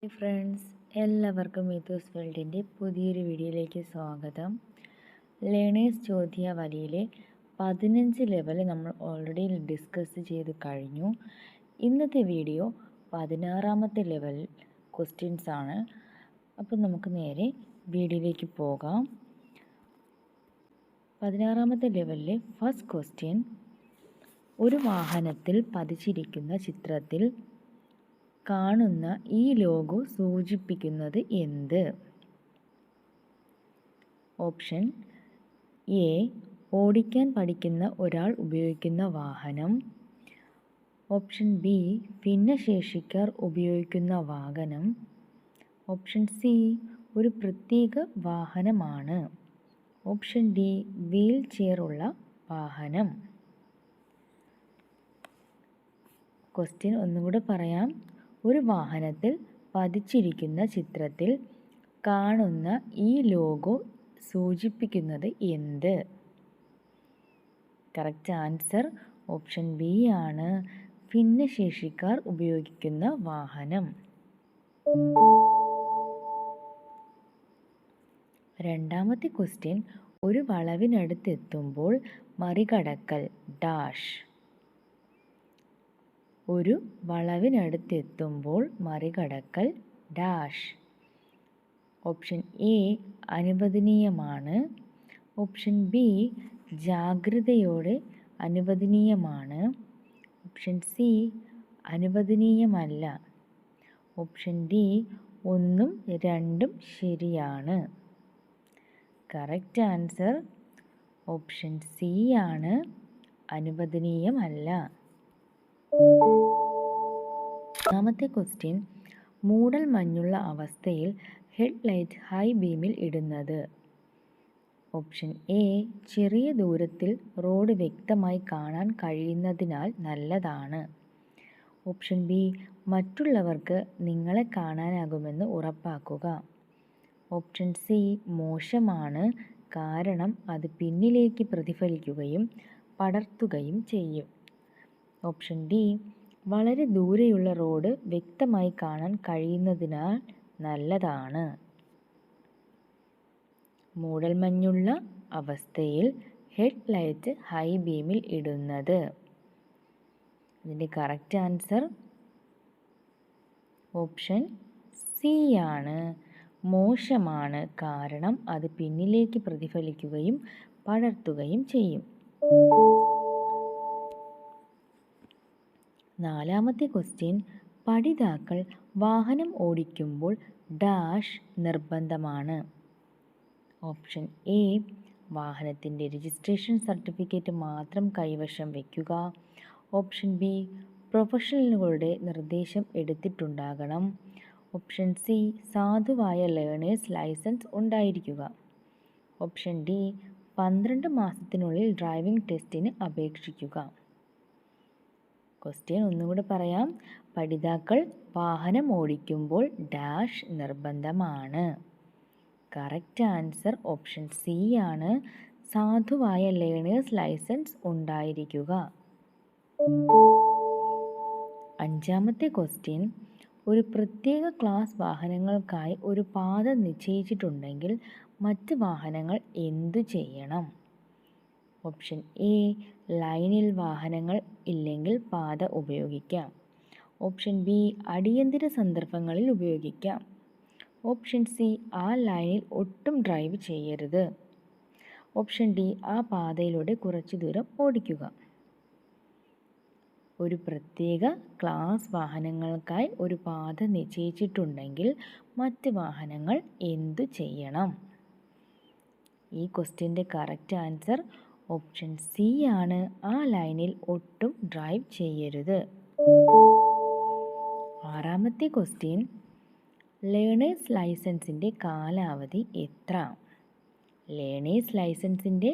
Friends, എല്ലാവർക്കും മീത്തൂസ് വേൾഡിൻ്റെ പുതിയൊരു വീഡിയോയിലേക്ക് സ്വാഗതം. ലേണേഴ്സ് ചോദ്യാവലിയിലെ 15 ലെവൽ നമ്മൾ ഓൾറെഡി ഡിസ്കസ് ചെയ്ത് കഴിഞ്ഞു. ഇന്നത്തെ വീഡിയോ 16ാമത്തെ ലെവൽ ക്വസ്റ്റ്യൻസ് ആണ്. അപ്പോൾ നമുക്ക് നേരെ വീഡിയോയിലേക്ക് പോകാം. 16ാമത്തെ ലെവലിലെ ഫസ്റ്റ് ക്വസ്റ്റ്യൻ, ഒരു വാഹനത്തിൽ പതിച്ചിരിക്കുന്ന ചിത്രത്തിൽ കാണുന്ന ഈ ലോഗോ സൂചിപ്പിക്കുന്നത് എന്ത്? ഓപ്ഷൻ എ, ഓടിക്കാൻ പഠിക്കുന്ന ഒരാൾ ഉപയോഗിക്കുന്ന വാഹനം. ഓപ്ഷൻ ബി, ഭിന്നശേഷിക്കാർ ഉപയോഗിക്കുന്ന വാഹനം. ഓപ്ഷൻ സി, ഒരു പ്രത്യേക വാഹനമാണ്. ഓപ്ഷൻ ഡി, വീൽ ചെയർ ഉള്ള വാഹനം. ക്വസ്റ്റ്യൻ ഒന്നുകൂടെ പറയാം. ഒരു വാഹനത്തിൽ പതിച്ചിരിക്കുന്ന ചിത്രത്തിൽ കാണുന്ന ഈ ലോഗോ സൂചിപ്പിക്കുന്നത് എന്ത്? കറക്റ്റ് ആൻസർ ഓപ്ഷൻ ബി ആണ്, ഭിന്നശേഷിക്കാർ ഉപയോഗിക്കുന്ന വാഹനം. രണ്ടാമത്തെ ക്വസ്റ്റ്യൻ, ഒരു വളവിനടുത്തെത്തുമ്പോൾ മറികടക്കൽ ഡാഷ്. ഒരു വളവിനടുത്തെത്തുമ്പോൾ മറികടക്കൽ ഡാഷ്. ഓപ്ഷൻ എ, അനുവദനീയമാണ്. ഓപ്ഷൻ ബി, ജാഗ്രതയോടെ അനുവദനീയമാണ്. ഓപ്ഷൻ സി, അനുവദനീയമല്ല. ഓപ്ഷൻ ഡി, ഒന്നും രണ്ടും ശരിയാണ്. കറക്റ്റ് ആൻസർ ഓപ്ഷൻ സി ആണ്, അനുവദനീയമല്ല. മൂന്നാമത്തെ ക്വസ്റ്റ്യൻ, മൂടൽ മഞ്ഞുള്ള അവസ്ഥയിൽ ഹെഡ്ലൈറ്റ് ഹൈ ബീമിൽ ഇടുന്നത്. ഓപ്ഷൻ എ, ചെറിയ ദൂരത്തിൽ റോഡ് വ്യക്തമായി കാണാൻ കഴിയുന്നതിനാൽ നല്ലതാണ്. ഓപ്ഷൻ ബി, മറ്റുള്ളവർക്ക് നിങ്ങളെ കാണാനാകുമെന്ന് ഉറപ്പാക്കുക. ഓപ്ഷൻ സി, മോശമാണ്, കാരണം അത് പിന്നിലേക്ക് പ്രതിഫലിക്കുകയും പടർത്തുകയും ചെയ്യും. ഓപ്ഷൻ ഡി, വളരെ ദൂരെയുള്ള റോഡ് വ്യക്തമായി കാണാൻ കഴിയുന്നതിനാൽ നല്ലതാണ്. മൂടൽമഞ്ഞുള്ള അവസ്ഥയിൽ ഹെഡ്ലൈറ്റ് ഹൈ ബീമിൽ ഇടുന്നത്. ഇതിൻ്റെ കറക്റ്റ് ആൻസർ ഓപ്ഷൻ സി ആണ്, മോശമാണ്, കാരണം അത് പിന്നിലേക്ക് പ്രതിഫലിക്കുകയും പടർത്തുകയും ചെയ്യും. നാലാമത്തെ ക്വസ്റ്റ്യൻ, പഠിതാക്കൾ വാഹനം ഓടിക്കുമ്പോൾ ഡാഷ് നിർബന്ധമാണ്. ഓപ്ഷൻ എ, വാഹനത്തിൻ്റെ രജിസ്ട്രേഷൻ സർട്ടിഫിക്കറ്റ് മാത്രം കൈവശം വയ്ക്കുക. ഓപ്ഷൻ ബി, പ്രൊഫഷണലുകളുടെ നിർദ്ദേശം എടുത്തിട്ടുണ്ടാകണം. ഓപ്ഷൻ സി, സാധുവായ ലേണേഴ്സ് ലൈസൻസ് ഉണ്ടായിരിക്കുക. ഓപ്ഷൻ ഡി, 12 മാസത്തിനുള്ളിൽ ഡ്രൈവിംഗ് ടെസ്റ്റിന് അപേക്ഷിക്കുക. ക്വസ്റ്റ്യൻ ഒന്നുകൂടെ പറയാം. പഠിതാക്കൾ വാഹനം ഓടിക്കുമ്പോൾ ഡാഷ് നിർബന്ധമാണ്. കറക്റ്റ് ആൻസർ ഓപ്ഷൻ സി ആണ്, സാധുവായ ലേണേഴ്സ് ലൈസൻസ് ഉണ്ടായിരിക്കുക. അഞ്ചാമത്തെ ക്വസ്റ്റ്യൻ, ഒരു പ്രത്യേക ക്ലാസ് വാഹനങ്ങൾക്കായി ഒരു പാത നിശ്ചയിച്ചിട്ടുണ്ടെങ്കിൽ മറ്റ് വാഹനങ്ങൾ എന്തു ചെയ്യണം? ഓപ്ഷൻ എ, ലൈനിൽ വാഹനങ്ങൾ ഇല്ലെങ്കിൽ പാത ഉപയോഗിക്കാം. ഓപ്ഷൻ ബി, അടിയന്തര സന്ദർഭങ്ങളിൽ ഉപയോഗിക്കാം. ഓപ്ഷൻ സി, ആ ലൈനിൽ ഒട്ടും ഡ്രൈവ് ചെയ്യരുത്. ഓപ്ഷൻ ഡി, ആ പാതയിലൂടെ കുറച്ചു ദൂരം ഓടിക്കുക. ഒരു പ്രത്യേക ക്ലാസ് വാഹനങ്ങൾക്കായി ഒരു പാത നിശ്ചയിച്ചിട്ടുണ്ടെങ്കിൽ മറ്റ് വാഹനങ്ങൾ എന്തു ചെയ്യണം? ഈ ക്വസ്റ്റ്യൻ്റെ കറക്റ്റ് ആൻസർ ഓപ്ഷൻ സി ആണ്, ആ ലൈനിൽ ഒട്ടും ഡ്രൈവ് ചെയ്യരുത്. ആറാമത്തെ ക്വസ്റ്റ്യൻ, ലേണേഴ്സ് ലൈസൻസിൻ്റെ കാലാവധി എത്ര? ലേണേഴ്സ് ലൈസൻസിൻ്റെ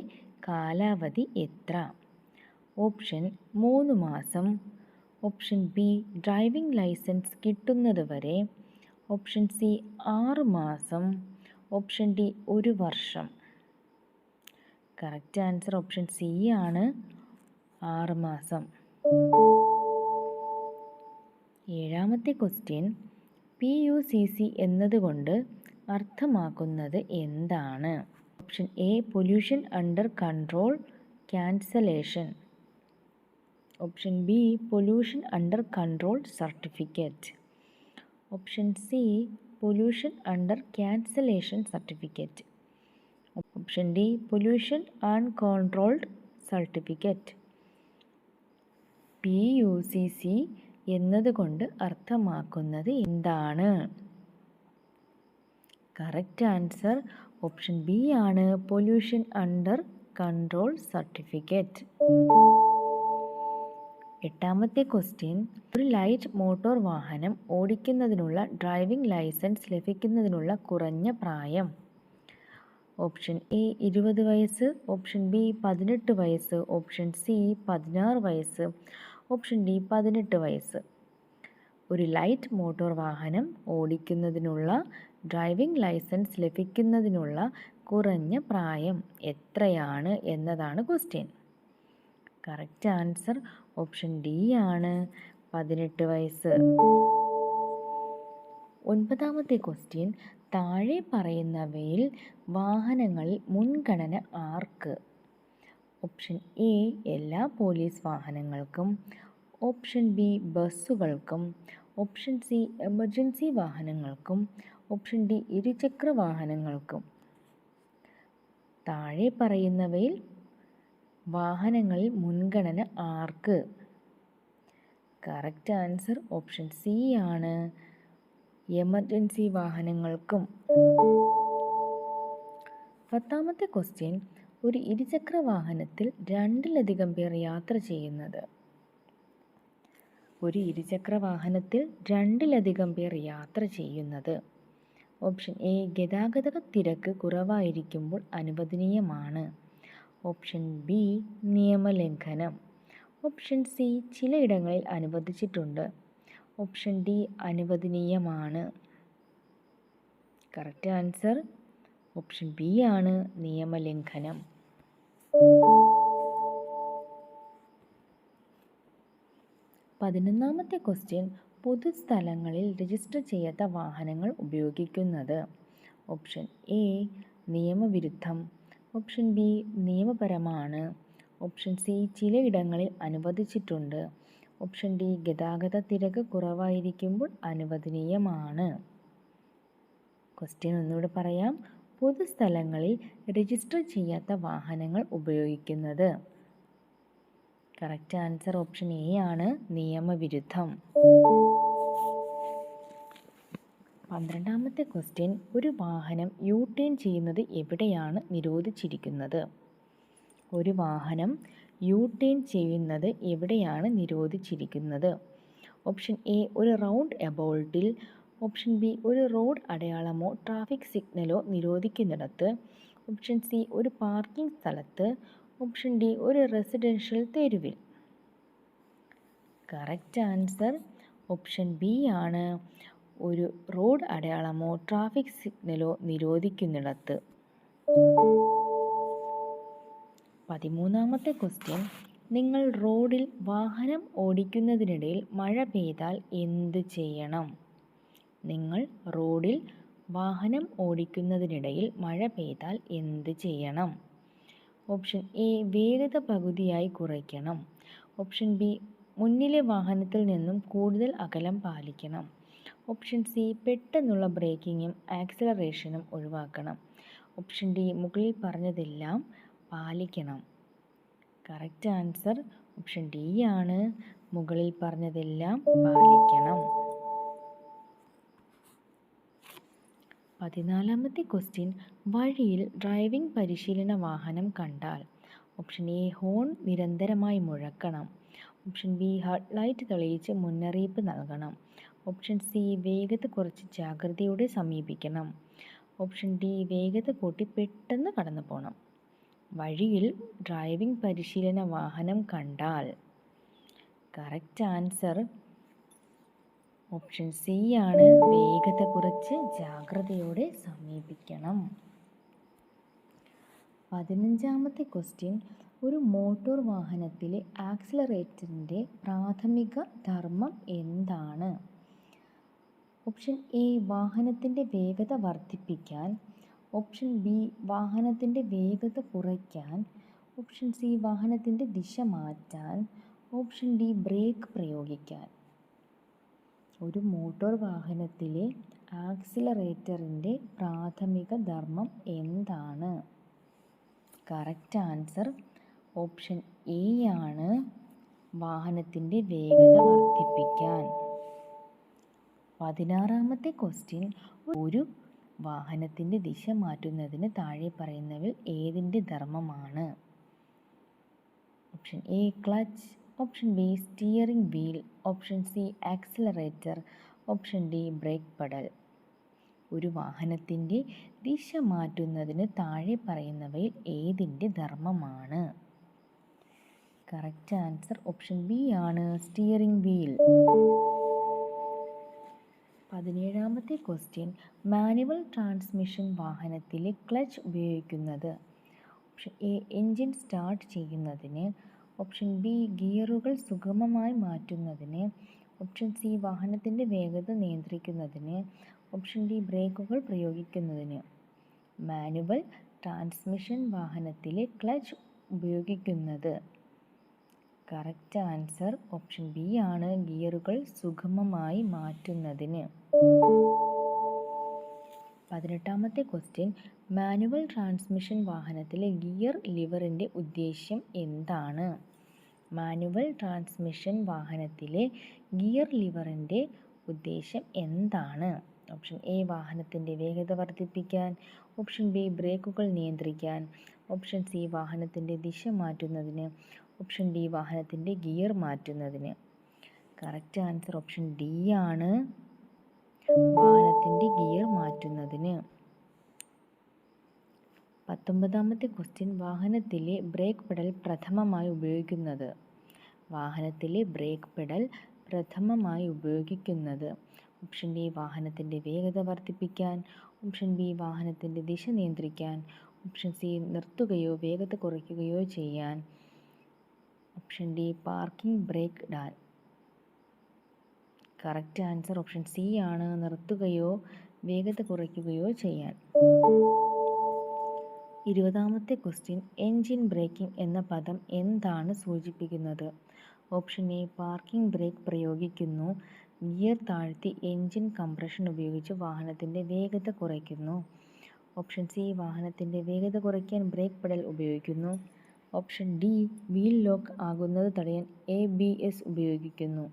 കാലാവധി എത്ര? ഓപ്ഷൻ 3 മാസം. ഓപ്ഷൻ ബി, ഡ്രൈവിംഗ് ലൈസൻസ് കിട്ടുന്നത് വരെ. ഓപ്ഷൻ സി, 6 മാസം. ഓപ്ഷൻ ഡി, 1 വർഷം. കറക്റ്റ് ആൻസർ ഓപ്ഷൻ സി ആണ്, 6 മാസം. ഏഴാമത്തെ ക്വസ്റ്റ്യൻ, PUCC എന്നതുകൊണ്ട് അർത്ഥമാക്കുന്നത് എന്താണ്? Option A pollution under control cancellation. Option B pollution under control certificate. Option C pollution under cancellation certificate. Option D pollution uncontrolled certificate. PUCC എന്നതുകൊണ്ട് അർത്ഥമാക്കുന്നത് എന്താണ്? കറക്റ്റ് ആൻസർ ഓപ്ഷൻ ബി ആണ്, പൊല്യൂഷൻ അണ്ടർ കൺട്രോൾ സർട്ടിഫിക്കറ്റ്. എട്ടാമത്തെ question, ഒരു light motor വാഹനം ഓടിക്കുന്നതിനുള്ള driving licence ലഭിക്കുന്നതിനുള്ള കുറഞ്ഞ പ്രായം. ഓപ്ഷൻ എ 20 വയസ്സ്, ഓപ്ഷൻ ബി 18 വയസ്സ്, ഓപ്ഷൻ സി 16 വയസ്സ്, ഓപ്ഷൻ ഡി 18 വയസ്സ്. ഒരു ലൈറ്റ് മോട്ടോർ വാഹനം ഓടിക്കുന്നതിനുള്ള ഡ്രൈവിംഗ് ലൈസൻസ് ലഭിക്കുന്നതിനുള്ള കുറഞ്ഞ പ്രായം എത്രയാണ് എന്നതാണ് question. Correct answer option D ആണ്, 18 വയസ്സ്. ഒൻപതാമത്തെ ക്വസ്റ്റ്യൻ, താഴെ പറയുന്നവയിൽ വാഹനങ്ങളിൽ മുൻഗണന ആർക്ക്? ഓപ്ഷൻ എ എല്ലാ പോലീസ് വാഹനങ്ങൾക്കും, ഓപ്ഷൻ ബി ബസ്സുകൾക്കും, ഓപ്ഷൻ സി എമർജൻസി വാഹനങ്ങൾക്കും, ഓപ്ഷൻ ഡി ഇരുചക്ര വാഹനങ്ങൾക്കും. താഴെ പറയുന്നവയിൽ വാഹനങ്ങളിൽ മുൻഗണന ആർക്ക്? കറക്റ്റ് ആൻസർ ഓപ്ഷൻ സി ആണ്, എമർജൻസി വാഹനങ്ങൾക്കും. പത്താമത്തെ ക്വസ്റ്റ്യൻ, ഒരു ഇരുചക്ര വാഹനത്തിൽ 2-ലധികം പേർ യാത്ര ചെയ്യുന്നത്. ഒരു ഇരുചക്ര വാഹനത്തിൽ 2-ലധികം പേർ യാത്ര ചെയ്യുന്നത്. ഓപ്ഷൻ എ ഗതാഗത തിരക്ക് കുറവായിരിക്കുമ്പോൾ അനുവദനീയമാണ്. ഓപ്ഷൻ ബി നിയമലംഘനം. ഓപ്ഷൻ സി ചിലയിടങ്ങളിൽ അനുവദിച്ചിട്ടുണ്ട്. ഓപ്ഷൻ ഡി അനുവദനീയമാണ്. കറക്റ്റ് ആൻസർ ഓപ്ഷൻ ബി ആണ്, നിയമലംഘനം. 11ാമത്തെ ക്വസ്റ്റ്യൻ, പൊതുസ്ഥലങ്ങളിൽ രജിസ്റ്റർ ചെയ്യാത്ത വാഹനങ്ങൾ ഉപയോഗിക്കുന്നത്. ഓപ്ഷൻ എ നിയമവിരുദ്ധം, ഓപ്ഷൻ ബി നിയമപരമാണ്, ഓപ്ഷൻ സി ചിലയിടങ്ങളിൽ അനുവദിച്ചിട്ടുണ്ട്, ഓപ്ഷൻ ഡി ഗതാഗത തിരക്ക് കുറവായിരിക്കുമ്പോൾ അനുവദനീയമാണ്. ക്വസ്റ്റ്യൻ ഒന്നുകൂടെ പറയാം. പൊതുസ്ഥലങ്ങളിൽ രജിസ്റ്റർ ചെയ്യാത്ത വാഹനങ്ങൾ ഉപയോഗിക്കുന്നത്. കറക്റ്റ് ആൻസർ ഓപ്ഷൻ എ ആണ്, നിയമവിരുദ്ധം. 12ാമത്തെ ക്വസ്റ്റ്യൻ, ഒരു വാഹനം യു ടേൺ ചെയ്യുന്നത് എവിടെയാണ് നിരോധിച്ചിരിക്കുന്നത്? ഒരു വാഹനം യു ടേൺ ചെയ്യുന്നത് എവിടെയാണ് നിരോധിച്ചിരിക്കുന്നത്? ഓപ്ഷൻ എ ഒരു റൗണ്ട് എബൌട്ടിൽ, ഓപ്ഷൻ ബി ഒരു റോഡ് അടയാളമോ ട്രാഫിക് സിഗ്നലോ നിരോധിക്കുന്നിടത്ത്, ഓപ്ഷൻ സി ഒരു പാർക്കിംഗ് സ്ഥലത്ത്, ഓപ്ഷൻ ഡി ഒരു റെസിഡൻഷ്യൽ തെരുവിൽ. കറക്റ്റ് ആൻസർ ഓപ്ഷൻ ബി ആണ്, ഒരു റോഡ് അടയാളമോ ട്രാഫിക് സിഗ്നലോ നിരോധിക്കുന്നിടത്ത്. 13ാമത്തെ ക്വസ്റ്റ്യൻ, നിങ്ങൾ റോഡിൽ വാഹനം ഓടിക്കുന്നതിനിടയിൽ മഴ പെയ്താൽ എന്ത് ചെയ്യണം? നിങ്ങൾ റോഡിൽ വാഹനം ഓടിക്കുന്നതിനിടയിൽ മഴ പെയ്താൽ എന്ത് ചെയ്യണം? ഓപ്ഷൻ എ വേഗത പകുതിയായി കുറയ്ക്കണം. ഓപ്ഷൻ ബി മുന്നിലെ വാഹനത്തിൽ നിന്നും കൂടുതൽ അകലം പാലിക്കണം. ഓപ്ഷൻ സി പെട്ടെന്നുള്ള ബ്രേക്കിങ്ങും ആക്സിലറേഷനും ഒഴിവാക്കണം. ഓപ്ഷൻ ഡി മുകളിൽ പറഞ്ഞതെല്ലാം പാലിക്കണം. കറക്റ്റ് ആൻസർ ഓപ്ഷൻ ഡി ആണ്, മുകളിൽ പറഞ്ഞതെല്ലാം പാലിക്കണം. 14ാമത്തെ ക്വസ്റ്റ്യൻ, വഴിയിൽ ഡ്രൈവിംഗ് പരിശീലന വാഹനം കണ്ടാൽ. ഓപ്ഷൻ എ ഹോൺ നിരന്തരമായി മുഴക്കണം. ഓപ്ഷൻ ബി ഹെഡ് ലൈറ്റ് തെളിയിച്ച് മുന്നറിയിപ്പ് നൽകണം. ഓപ്ഷൻ സി വേഗത കുറച്ച് ജാഗ്രതയോടെ സമീപിക്കണം. ഓപ്ഷൻ ഡി വേഗത കൂട്ടി പെട്ടെന്ന് കടന്നു പോകണം. വഴിയിൽ ഡ്രൈവിംഗ് പരിശീലന വാഹനം കണ്ടാൽ. കറക്റ്റ് ആൻസർ ഓപ്ഷൻ സി ആണ്, വേഗത കുറച്ച് ജാഗ്രതയോടെ സമീപിക്കണം. 15ാമത്തെ ക്വസ്റ്റ്യൻ, ഒരു മോട്ടോർ വാഹനത്തിലെ ആക്സിലറേറ്ററിൻ്റെ പ്രാഥമിക ധർമ്മം എന്താണ്? ഓപ്ഷൻ എ വാഹനത്തിൻ്റെ വേഗത വർദ്ധിപ്പിക്കാൻ, ഓപ്ഷൻ ബി വാഹനത്തിൻ്റെ വേഗത കുറയ്ക്കാൻ, ഓപ്ഷൻ സി വാഹനത്തിൻ്റെ ദിശ മാറ്റാൻ, ഓപ്ഷൻ ഡി ബ്രേക്ക് പ്രയോഗിക്കാൻ. ഒരു മോട്ടോർ വാഹനത്തിലെ ആക്സിലറേറ്ററിൻ്റെ പ്രാഥമിക ധർമ്മം എന്താണ്? കറക്റ്റ് ആൻസർ ഓപ്ഷൻ എ ആണ് വാഹനത്തിൻ്റെ വേഗത വർദ്ധിപ്പിക്കാൻ. 16ാമത്തെ ക്വസ്റ്റ്യൻ, ഒരു വാഹനത്തിൻ്റെ ദിശ മാറ്റുന്നതിന് താഴെ പറയുന്നവയിൽ ഏതിൻ്റെ ധർമ്മമാണ്? Option A clutch, option B steering wheel, option C accelerator, option D brake pedal. ഒരു വാഹനത്തിൻ്റെ ദിശ മാറ്റുന്നതിന് താഴെ പറയുന്നവയിൽ ഏതിൻ്റെ ധർമ്മമാണ്? കറക്റ്റ് ആൻസർ ഓപ്ഷൻ ബി ആണ് സ്റ്റിയറിംഗ് വീൽ. 17ാമത്തെ ക്വസ്റ്റ്യൻ, മാനുവൽ ട്രാൻസ്മിഷൻ വാഹനത്തിലെ ക്ലച്ച് ഉപയോഗിക്കുന്നത്? ഓപ്ഷൻ എ എൻജിൻ സ്റ്റാർട്ട് ചെയ്യുന്നതിന്, ഓപ്ഷൻ ബി ഗിയറുകൾ സുഗമമായി മാറ്റുന്നതിന്, ഓപ്ഷൻ സി വാഹനത്തിൻ്റെ വേഗത നിയന്ത്രിക്കുന്നതിന്, ഓപ്ഷൻ ഡി ബ്രേക്കുകൾ പ്രയോഗിക്കുന്നതിന്. മാനുവൽ ട്രാൻസ്മിഷൻ വാഹനത്തിലെ ക്ലച്ച് ഉപയോഗിക്കുന്നത്? കറക്റ്റ് ആൻസർ ഓപ്ഷൻ ബി ആണ് ഗിയറുകൾ സുഗമമായി മാറ്റുന്നതിന്. 18ാമത്തെ ക്വസ്റ്റ്യൻ, മാനുവൽ ട്രാൻസ്മിഷൻ വാഹനത്തിലെ ഗിയർ ലിവറിൻ്റെ ഉദ്ദേശ്യം എന്താണ്? മാനുവൽ ട്രാൻസ്മിഷൻ വാഹനത്തിലെ ഗിയർ ലിവറിൻ്റെ ഉദ്ദേശ്യം എന്താണ്? ഓപ്ഷൻ എ വാഹനത്തിൻ്റെ വേഗത വർദ്ധിപ്പിക്കാൻ, ഓപ്ഷൻ ബി ബ്രേക്കുകൾ നിയന്ത്രിക്കാൻ, ഓപ്ഷൻ സി വാഹനത്തിൻ്റെ ദിശ മാറ്റുന്നതിന്, ഓപ്ഷൻ ഡി വാഹനത്തിൻ്റെ ഗിയർ മാറ്റുന്നതിന്. കറക്റ്റ് ആൻസർ ഓപ്ഷൻ ഡി ആണ് വാഹനത്തിൻ്റെ ഗിയർ മാറ്റുന്നതിന്. 19ാമത്തെ ക്വസ്റ്റ്യൻ, വാഹനത്തിലെ ബ്രേക്ക് പെഡൽ പ്രഥമമായി ഉപയോഗിക്കുന്നത്? വാഹനത്തിലെ ബ്രേക്ക് പെഡൽ പ്രഥമമായി ഉപയോഗിക്കുന്നത്? ഓപ്ഷൻ ഡി വാഹനത്തിൻ്റെ വേഗത വർദ്ധിപ്പിക്കാൻ, ഓപ്ഷൻ ബി വാഹനത്തിൻ്റെ ദിശ നിയന്ത്രിക്കാൻ, ഓപ്ഷൻ സി നിർത്തുകയോ വേഗത കുറയ്ക്കുകയോ ചെയ്യാൻ, ഓപ്ഷൻ ഡി പാർക്കിംഗ് ബ്രേക്ക് ഇടാൻ. കറക്റ്റ് ആൻസർ ഓപ്ഷൻ സി ആണ് നിർത്തുകയോ വേഗത കുറയ്ക്കുകയോ ചെയ്യാൻ. 20ാമത്തെ ക്വസ്റ്റ്യൻ, എൻജിൻ ബ്രേക്കിംഗ് എന്ന പദം എന്താണ് സൂചിപ്പിക്കുന്നത്? ഓപ്ഷൻ എ പാർക്കിംഗ് ബ്രേക്ക് പ്രയോഗിക്കുന്നു, ഗിയർ താഴ്ത്തി എൻജിൻ കംപ്രഷൻ ഉപയോഗിച്ച് വാഹനത്തിൻ്റെ വേഗത കുറയ്ക്കുന്നു, ഓപ്ഷൻ സി വാഹനത്തിൻ്റെ വേഗത കുറയ്ക്കാൻ ബ്രേക്ക് പെഡൽ ഉപയോഗിക്കുന്നു, ഓപ്ഷൻ ഡി വീൽ ലോക്ക് ആകുന്നത് തടയാൻ ABS ഉപയോഗിക്കുന്നു.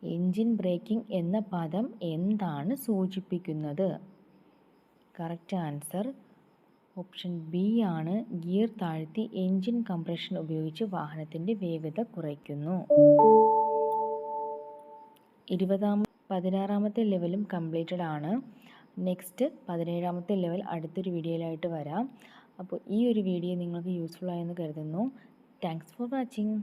എൻജിൻ ബ്രേക്കിംഗ് എന്ന പദം എന്താണ് സൂചിപ്പിക്കുന്നത്? കറക്റ്റ് ആൻസർ ഓപ്ഷൻ ബി ആണ് ഗിയർ താഴ്ത്തി എൻജിൻ കംപ്രഷൻ ഉപയോഗിച്ച് വാഹനത്തിൻ്റെ വേഗത കുറയ്ക്കുന്നു. 16ാമത്തെ ലെവലും കംപ്ലീറ്റഡ് ആണ്. നെക്സ്റ്റ് 17ാമത്തെ ലെവൽ അടുത്തൊരു വീഡിയോയിലായിട്ട് വരാം. അപ്പോൾ ഈ ഒരു വീഡിയോ നിങ്ങൾക്ക് യൂസ്ഫുൾ ആയെന്ന് കരുതുന്നു. Thanks for watching.